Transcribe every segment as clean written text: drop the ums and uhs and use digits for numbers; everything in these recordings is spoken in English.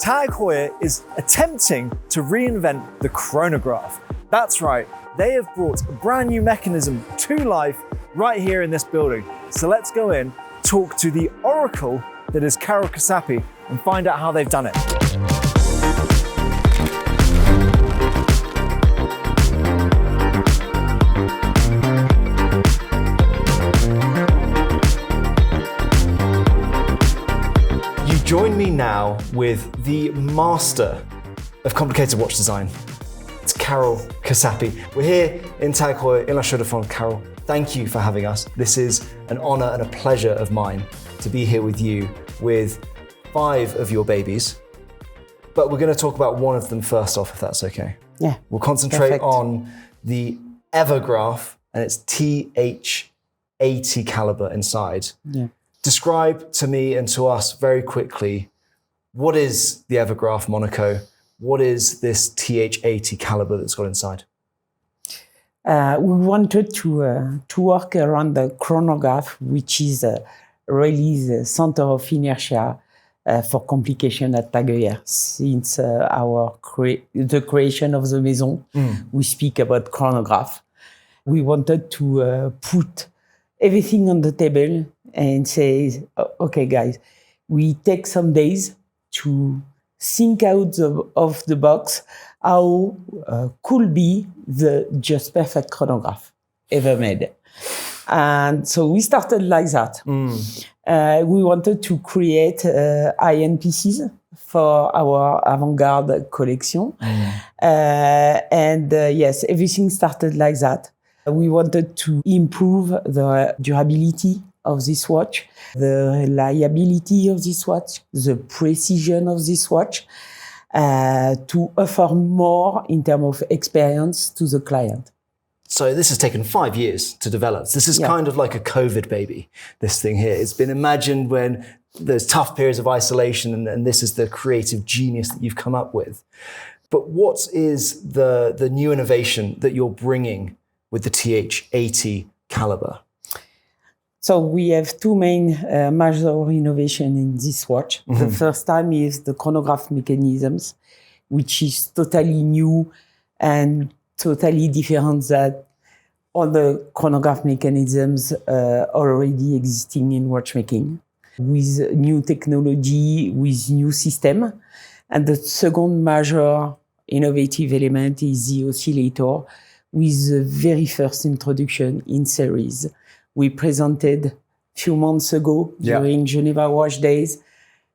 TAG Heuer is attempting to reinvent the chronograph. That's right, they have brought a brand new mechanism to life right here in this building. So let's go in, talk to the oracle that is Carole Kasapi and find out how they've done it. Join me now with the master of complicated watch design. It's Carole Kasapi. We're here in TAG Heuer in Chaux-de-Fonds. Carole, thank you for having us. This is an honor and a pleasure of mine to be here with you with 5 of your babies. But we're going to talk about one of them first off, if that's okay. Yeah. We'll concentrate Perfect. on the Evergraph and its TH-80 caliber inside. Yeah. Describe to me and to us very quickly, what is the Evergraph Monaco? What is this TH-80 caliber that's got inside? We wanted to work around the chronograph, which is really the center of inertia for complication at TAG Heuer. Since the creation of the Maison, we speak about chronograph. We wanted to put everything on the table and say, okay, guys, we take some days to think out of the box how could be the just perfect chronograph ever made. And so we started like that. We wanted to create high-end pieces for our avant-garde collection. Yes, everything started like that. We wanted to improve the durability of this watch, the reliability of this watch, the precision of this watch, to offer more in terms of experience to the client. So this has taken 5 years to develop. This is kind of like a COVID baby, this thing here. It's been imagined when there's tough periods of isolation, and this is the creative genius that you've come up with. But what is the new innovation that you're bringing with the TH-80 caliber? So we have 2 main major innovations in this watch. The first time is the chronograph mechanisms, which is totally new and totally different than all the chronograph mechanisms already existing in watchmaking, with new technology, with new system. And the second major innovative element is the oscillator, with the very first introduction in series. We presented a few months ago during Geneva Watch Days,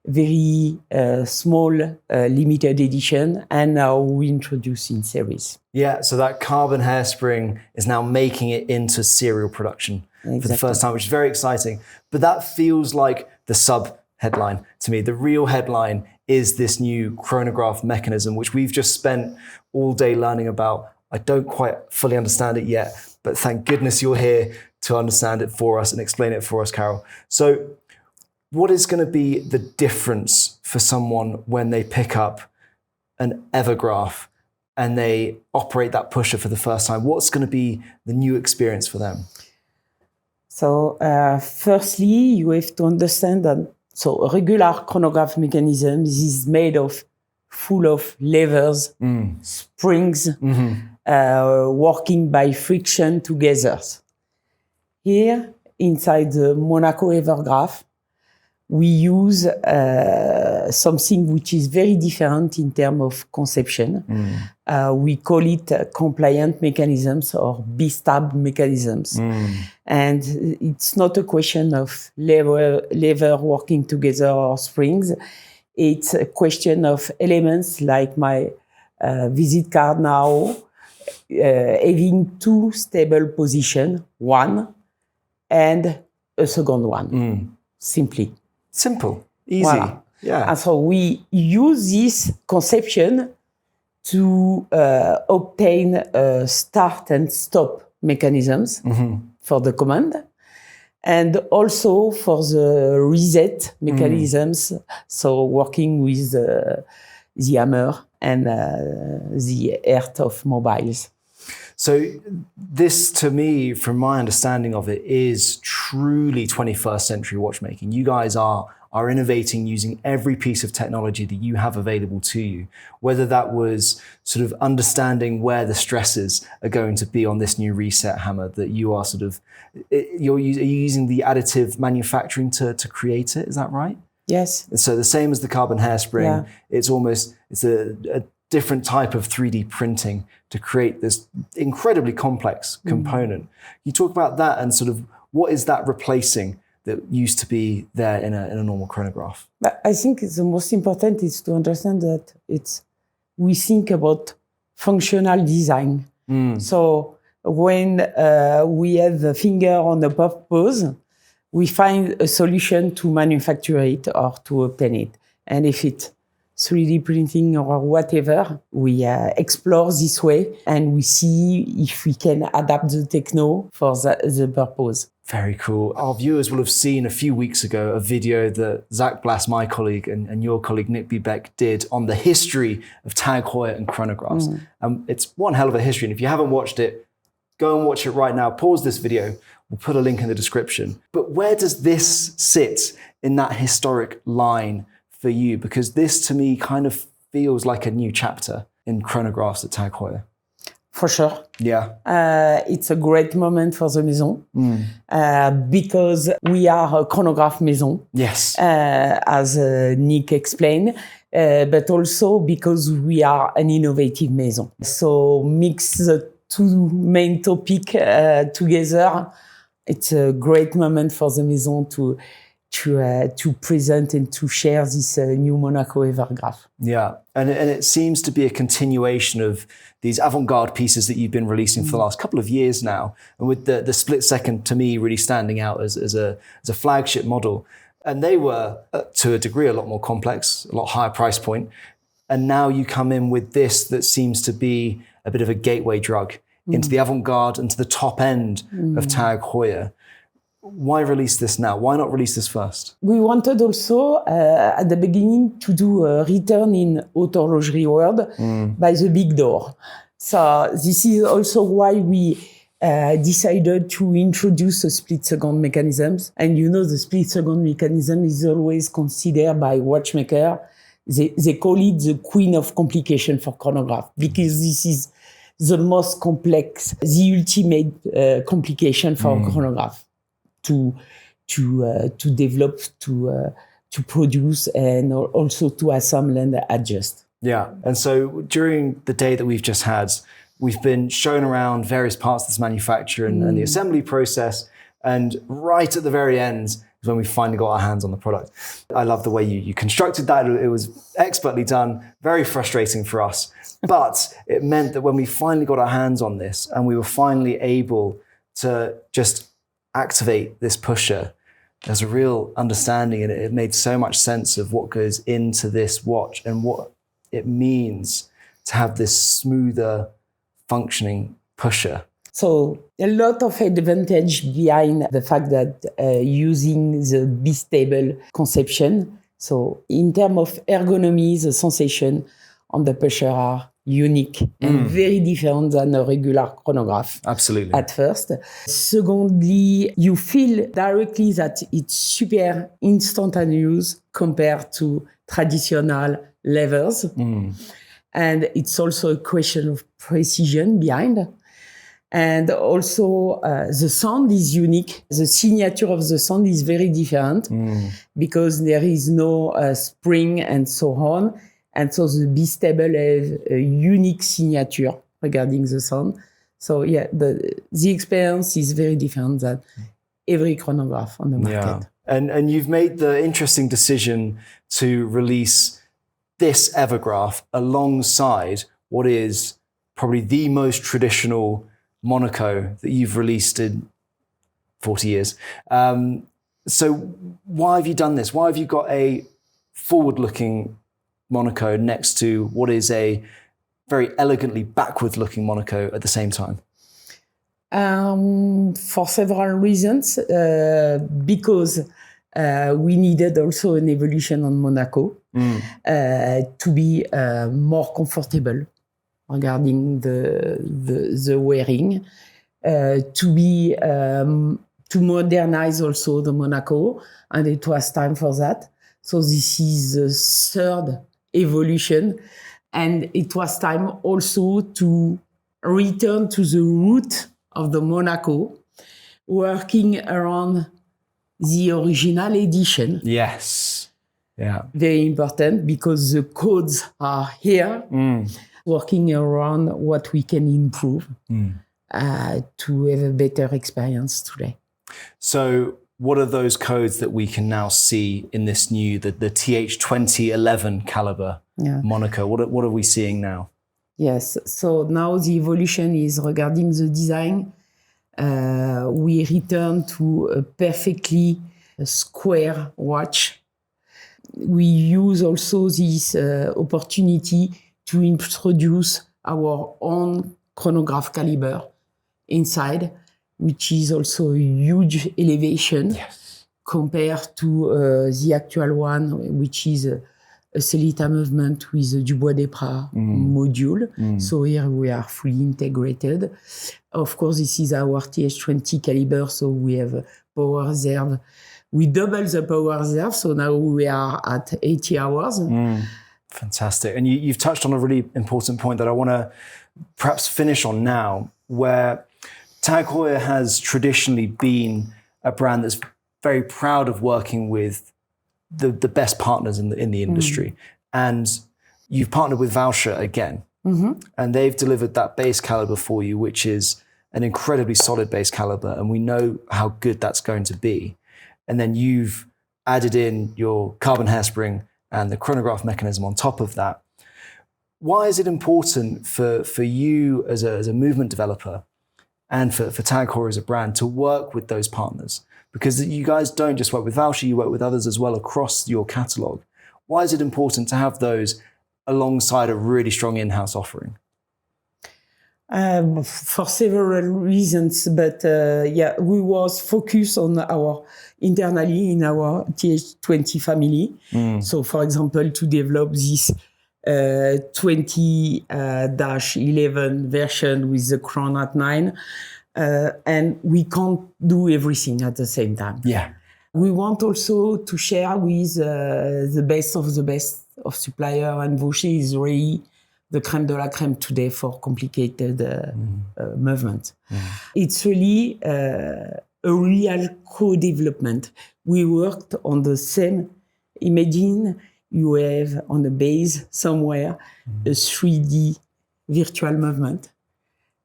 very small limited edition, and now we introduce in series. Yeah, so that carbon hairspring is now making it into serial production for the first time, which is very exciting. But that feels like the sub-headline to me. The real headline is this new chronograph mechanism, which we've just spent all day learning about. I don't quite fully understand it yet, but thank goodness you're here to understand it for us and explain it for us, Carole. So what is going to be the difference for someone when they pick up an Evergraph and they operate that pusher for the first time? What's going to be the new experience for them? So firstly, you have to understand that a regular chronograph mechanism is made of full of levers, springs, working by friction together. Here, inside the Monaco Evergraph, we use something which is very different in terms of conception. We call it compliant mechanisms or bistable mechanisms. And it's not a question of lever working together or springs. It's a question of elements like my visit card now, having 2 stable positions, one and a second one, simply. Simple, easy. Voilà. Yeah. And so we use this conception to obtain start and stop mechanisms for the command, and also for the reset mechanisms, so working with the hammer and the earth of mobiles. So this, to me, from my understanding of it, is truly 21st century watchmaking. You guys are are innovating using every piece of technology that you have available to you, whether that was sort of understanding where the stresses are going to be on this new reset hammer that you are sort of, are you using the additive manufacturing to create it, is that right? Yes. So the same as the carbon hairspring, it's a different type of 3D printing to create this incredibly complex component. You talk about that and sort of what is that replacing that used to be there in a normal chronograph? I think the most important is to understand that we think about functional design. So when we have the finger on the purpose, we find a solution to manufacture it or to obtain it. And if it's 3D printing or whatever, we explore this way and we see if we can adapt the techno for the purpose. Very cool. Our viewers will have seen a few weeks ago a video that Zach Blass, my colleague, and your colleague Nick Beck did on the history of TAG Heuer and chronographs. It's one hell of a history. And if you haven't watched it, go and watch it right now. Pause this video. We'll put a link in the description. But where does this sit in that historic line for you? Because this to me kind of feels like a new chapter in chronographs at TAG Heuer. For sure. Yeah. It's a great moment for the maison because we are a chronograph maison. Yes. As Nick explained, but also because we are an innovative maison. So mix the two main topics together. It's a great moment for the maison to present and to share this new Monaco Evergraph. Yeah, and it seems to be a continuation of these avant-garde pieces that you've been releasing for the last couple of years now, and with the split second to me really standing out as a flagship model. And they were, to a degree, a lot more complex, a lot higher price point. And now you come in with this that seems to be a bit of a gateway drug into the avant-garde and to the top end of TAG Heuer. Why release this now? Why not release this first? We wanted also at the beginning to do a return in haute horlogerie world by the big door. So this is also why we decided to introduce a split-second mechanisms. And you know, the split-second mechanism is always considered by watchmaker. They call it the queen of complication for chronograph because this is the most complex, the ultimate complication for chronograph. To develop, to produce, and also to assemble and adjust. Yeah, and so during the day that we've just had, we've been shown around various parts of this manufacture and the assembly process, and right at the very end is when we finally got our hands on the product. I love the way you constructed that. It was expertly done, very frustrating for us, but it meant that when we finally got our hands on this and we were finally able to just activate this pusher, there's a real understanding, and it made so much sense of what goes into this watch and what it means to have this smoother functioning pusher. So a lot of advantage behind the fact that using the bistable conception. So in terms of ergonomy, the sensation on the pusher are unique and very different than a regular chronograph. Absolutely. At first. Secondly, you feel directly that it's super instantaneous compared to traditional levers. And it's also a question of precision behind. And also the sound is unique. The signature of the sound is very different because there is no spring and so on. And so the bistable has a unique signature regarding the sound. So yeah, the experience is very different than every chronograph on the market. Yeah. And you've made the interesting decision to release this Evergraph alongside what is probably the most traditional Monaco that you've released in 40 years. So why have you done this? Why have you got a forward-looking Monaco next to what is a very elegantly backward-looking Monaco at the same time? For several reasons. Because we needed also an evolution on Monaco to be more comfortable regarding the wearing, to modernize also the Monaco, and it was time for that. So this is the third evolution. And it was time also to return to the root of the Monaco, working around the original edition. Yes. Yeah. Very important because the codes are here, working around what we can improve to have a better experience today. So what are those codes that we can now see in this new, the TH-80 Calibre Monaco? What are we seeing now? Yes, so now the evolution is regarding the design. We return to a perfectly square watch. We use also this opportunity to introduce our own chronograph caliber inside, which is also a huge elevation compared to the actual one, which is a Celita movement with a Dubois des Pras module. So here we are fully integrated. Of course, this is our TH-20 caliber, so we have power reserve. We double the power reserve, so now we are at 80 hours. Fantastic. And you've touched on a really important point that I want to perhaps finish on now, where TAG Heuer has traditionally been a brand that's very proud of working with the best partners in the industry. And you've partnered with Vaucher again, and they've delivered that base caliber for you, which is an incredibly solid base caliber, and we know how good that's going to be. And then you've added in your carbon hairspring and the chronograph mechanism on top of that. Why is it important for you as a movement developer and for TAG Heuer as a brand to work with those partners? Because you guys don't just work with Vaucher, you work with others as well across your catalogue. Why is it important to have those alongside a really strong in-house offering? For several reasons, but we was focused on internally in our TH-20 family. So, for example, to develop this 20-11 version with the Chronat 9, and we can't do everything at the same time. We want also to share with the best of supplier, and Vaucher is really the crème de la crème today for complicated movement. It's really a real co-development. We worked on the same. Imagine you have on the base somewhere a 3D virtual movement,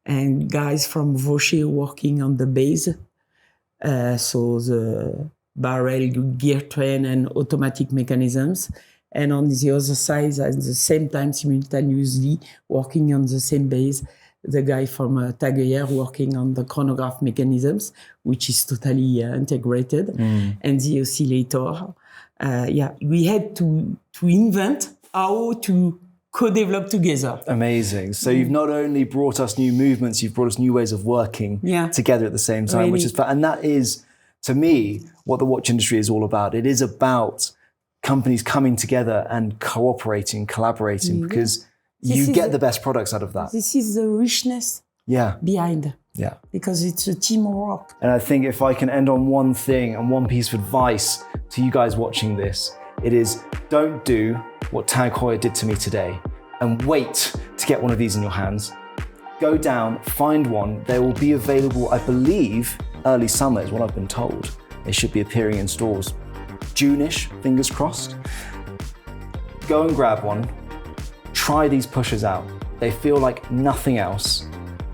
and guys from Vaucher working on the base. So the barrel, gear train, and automatic mechanisms. And on the other side, at the same time, simultaneously working on the same base, the guy from TAG Heuer working on the chronograph mechanisms, which is totally integrated, and the oscillator. We had to invent how to co-develop together. Amazing. So you've not only brought us new movements, you've brought us new ways of working together at the same time, Really. which is fun. And that is, to me, what the watch industry is all about. It is about companies coming together and cooperating, collaborating, because you get the best products out of that. This is the richness behind. Because it's a teamwork. And I think if I can end on one thing and one piece of advice to you guys watching this, it is don't do what TAG Heuer did to me today and wait to get one of these in your hands. Go down, find one. They will be available, I believe, early summer is what I've been told. They should be appearing in stores June-ish, fingers crossed. Go and grab one. Try these pushers out. They feel like nothing else.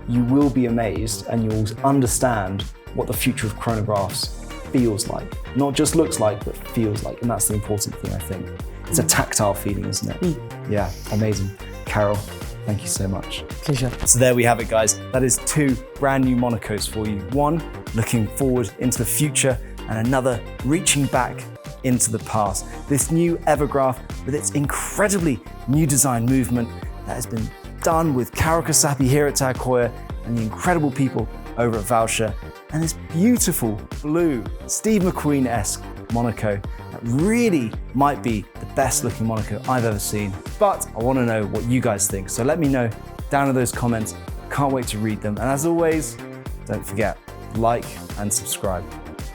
You will be amazed and you'll understand what the future of chronographs feels like. Not just looks like, but feels like. And that's the important thing, I think. It's a tactile feeling, isn't it? Yeah, amazing. Carole, thank you so much. Pleasure. So there we have it, guys. That is 2 brand new Monacos for you. One looking forward into the future and another reaching back into the past. This new Evergraph with its incredibly new design movement that has been done with Carole Kasapi here at TAG Heuer and the incredible people over at Vaucher, and this beautiful blue Steve McQueen-esque Monaco that really might be the best looking Monaco I've ever seen. But I want to know what you guys think, so let me know down in those comments. Can't wait to read them, and as always, don't forget, like and subscribe.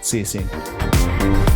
See you soon.